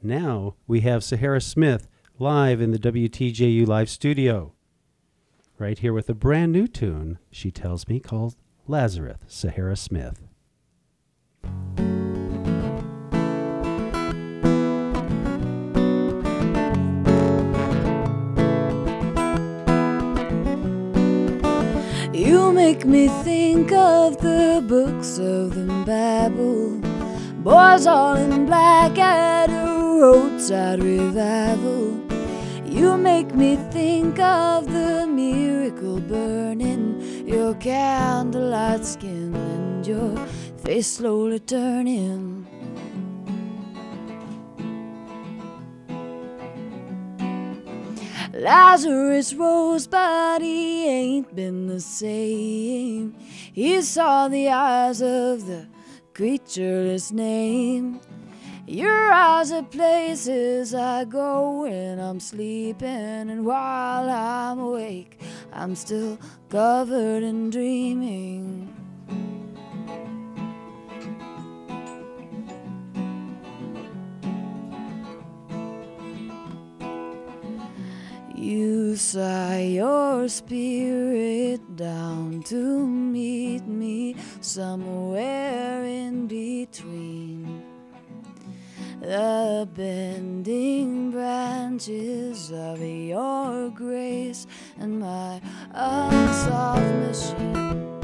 Now we have Sahara Smith live in the WTJU live studio. Right here with a brand new tune, she tells me, called Lazarus, Sahara Smith. You make me think of the books of the Bible, boys all in black at a roadside revival. You make me think of the miracle burning, your candlelight skin and your face slowly turning. Lazarus rose, but he ain't been the same. He saw the eyes of the creatureless name. Your eyes are places I go when I'm sleeping, and while I'm awake, I'm still covered in dreaming. You sigh your spirit down to meet me somewhere in between the bending branches of your grace and my unsolved machine.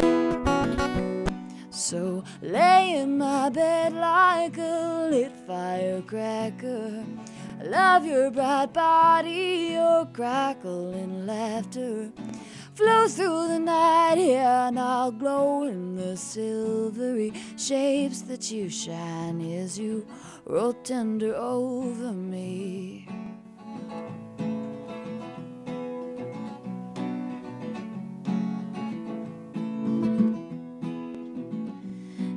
So lay in my bed like a lit firecracker. Love your bright body, your crackle and laughter. Flow through the night here and I'll glow in the silvery shapes that you shine as you roll tender over me.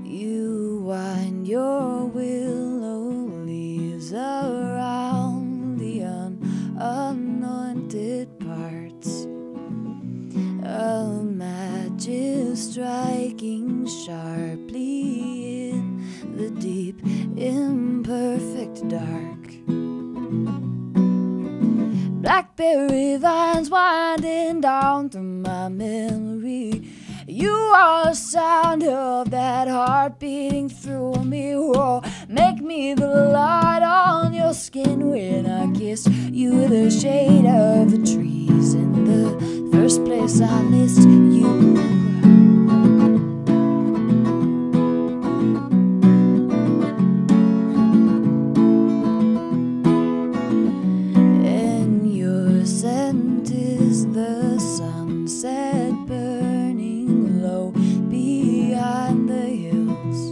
You wind your willow leaves around the unanointed parts of magic, striking sharply in the deep, imperfect dark. Blackberry vines winding down through my memory. You are the sound of that heart beating through me. Whoa, make me the light on your skin when I kiss you, the shade of the trees in the first place I missed you. And your scent is the sunset burning low behind the hills,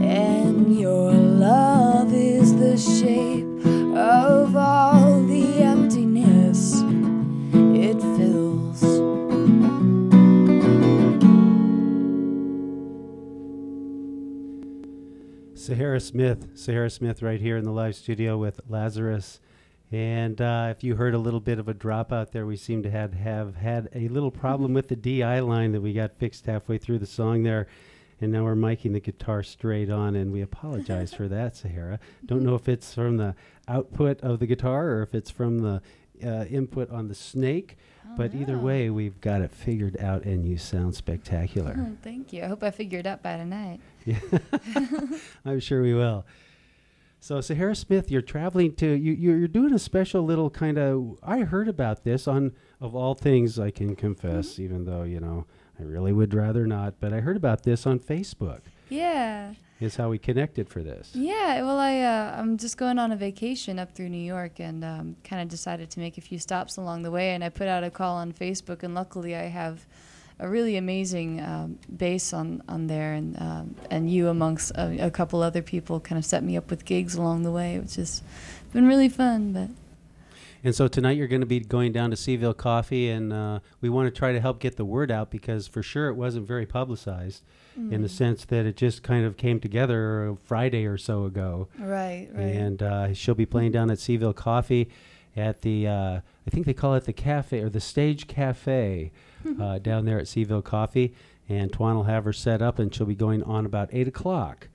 and your love is the shape of all the emptiness it fills. Sahara Smith right here in the live studio with Lazarus. And if you heard a little bit of a drop out there, we seem to have had a little problem with the DI line that we got fixed halfway through the song there. And now we're miking the guitar straight on, and we apologize for that, Sahara. Don't know if it's from the output of the guitar or if it's from the input on the snake. But either way, we've got it figured out, and you sound spectacular. Oh, thank you. I hope I figured it out by tonight. Yeah, I'm sure we will. So Sahara Smith, you're traveling to, you're doing a special little kind of, I heard about this on, of all things I can confess, even though, you know, I really would rather not, but I heard about this on Facebook. Yeah. Is how we connected for this. Yeah, well, I'm just going on a vacation up through New York, and kind of decided to make a few stops along the way, and I put out a call on Facebook, and luckily I have a really amazing base on there, and you amongst a couple other people kind of set me up with gigs along the way, which has been really fun. But and so tonight you're going to be going down to Seville Coffee, and we want to try to help get the word out, because for sure it wasn't very publicized in the sense that it just kind of came together a Friday or so ago. Right. And she'll be playing down at Seville Coffee at the, I think they call it the cafe, or the Stage Cafe, down there at Seville Coffee. And Twan will have her set up, and she'll be going on about 8 o'clock.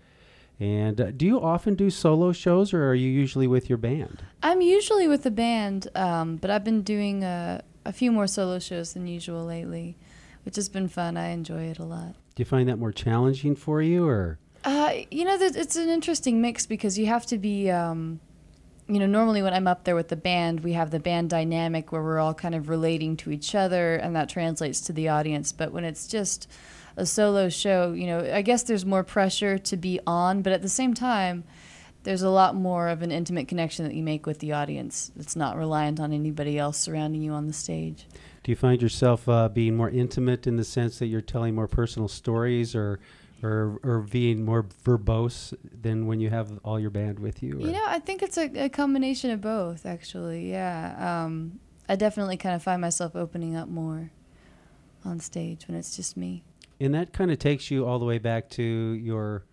And do you often do solo shows, or are you usually with your band? I'm usually with the band, but I've been doing a few more solo shows than usual lately, which has been fun. I enjoy it a lot. Do you find that more challenging for you, or? It's an interesting mix because you have to be, normally when I'm up there with the band, we have the band dynamic where we're all kind of relating to each other, and that translates to the audience. But when it's just a solo show, I guess there's more pressure to be on, but at the same time, there's a lot more of an intimate connection that you make with the audience. It's not reliant on anybody else surrounding you on the stage. Do you find yourself being more intimate in the sense that you're telling more personal stories, or being more verbose than when you have all your band with you? Or? I think it's a combination of both, actually. Yeah, I definitely kind of find myself opening up more on stage when it's just me. And that kind of takes you all the way back to your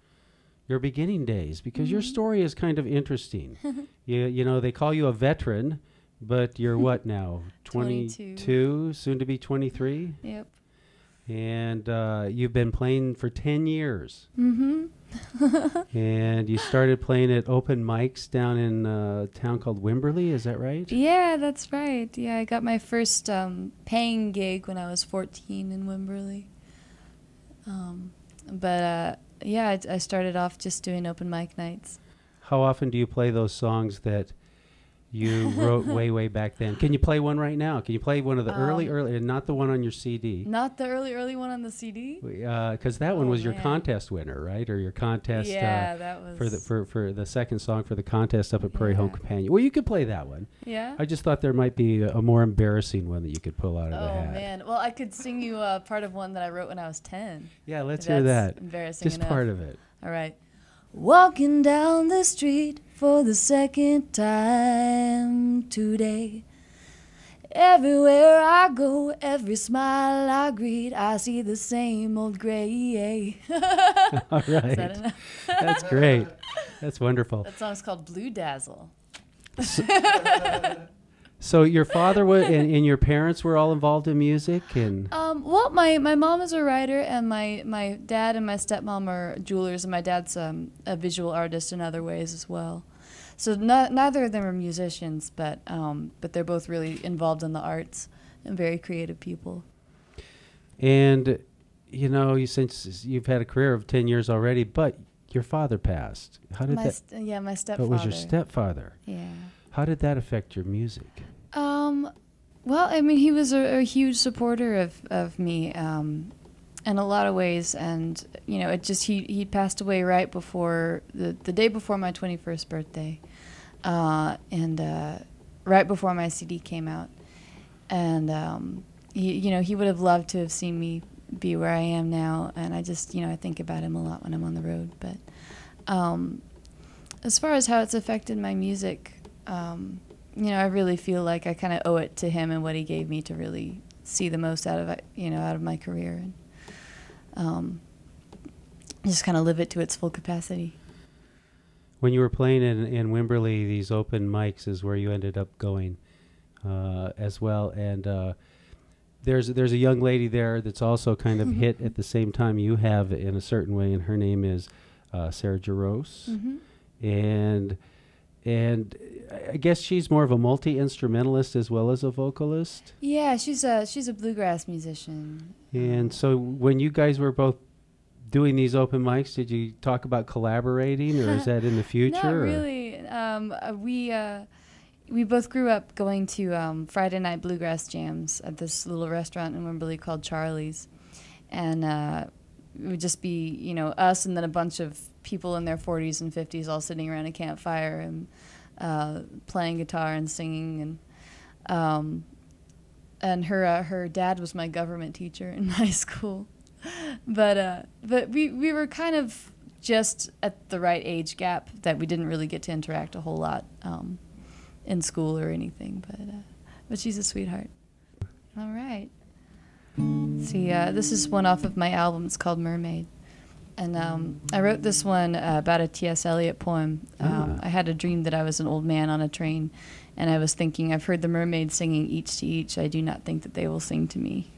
beginning days, because your story is kind of interesting. They call you a veteran, but you're what now? 22, soon to be 23? Yep. And you've been playing for 10 years. Mm-hmm. And you started playing at open mics down in a town called Wimberley, is that right? Yeah, that's right. Yeah, I got my first paying gig when I was 14 in Wimberley. I started off just doing open mic nights. How often do you play those songs that you wrote way back then? Can you play one right now? Can you play one of the early, and not the one on your CD? Not the early one on the CD? Because that one was your contest winner, right? Or your contest that was for the second song for the contest up at Prairie Home Companion. Well, you could play that one. Yeah? I just thought there might be a more embarrassing one that you could pull out of the hat. Oh, man. Well, I could sing you part of one that I wrote when I was 10. Yeah, let's hear that. Embarrassing just enough. part of it. All right. Walking down the street for the second time today. Everywhere I go, every smile I greet, I see the same old gray. All right. Is that enough? That's great. That's wonderful. That song's called Blue Dazzle. So your father and your parents were all involved in music? And well, my mom is a writer, and my dad and my stepmom are jewelers, and my dad's a visual artist in other ways as well. So neither of them are musicians, but they're both really involved in the arts and very creative people. And, since you've had a career of 10 years already, but your father passed. How did that? Yeah, my stepfather. It was your stepfather. Yeah. How did that affect your music? Well, I mean, he was a huge supporter of me in a lot of ways, and he passed away right before the day before my 21st birthday, and right before my CD came out, and he would have loved to have seen me be where I am now, and I just I think about him a lot when I'm on the road. But as far as how it's affected my music, I really feel like I kind of owe it to him and what he gave me to really see the most out of my career, and just kind of live it to its full capacity. When you were playing in Wimberley, these open mics is where you ended up going as well, and there's a young lady there that's also kind of hit at the same time you have in a certain way, and her name is Sarah Jaros, and I guess she's more of a multi-instrumentalist as well as a vocalist. Yeah, she's a bluegrass musician. And so when you guys were both doing these open mics, did you talk about collaborating, or is that in the future? Not really. We both grew up going to Friday night bluegrass jams at this little restaurant in Wimberley called Charlie's, and it would just be us and then a bunch of people in their 40s and 50s all sitting around a campfire and playing guitar and singing, and her dad was my government teacher in high school, but we were kind of just at the right age gap that we didn't really get to interact a whole lot in school or anything, but she's a sweetheart. All right. See, this is one off of my album. It's called Mermaid. And I wrote this one about a T.S. Eliot poem. I had a dream that I was an old man on a train, and I was thinking, I've heard the mermaids singing each to each. I do not think that they will sing to me.